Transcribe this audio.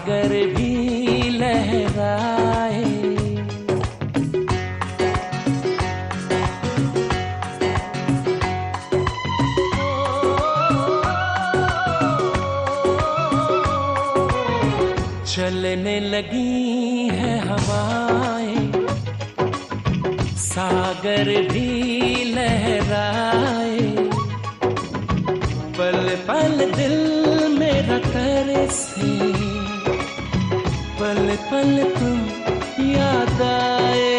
सागर भी लहराए। चलने लगी है हवाएं, सागर भी लहराए। पल पल दिल मेरा तरसे, पल पल तुम याद आए।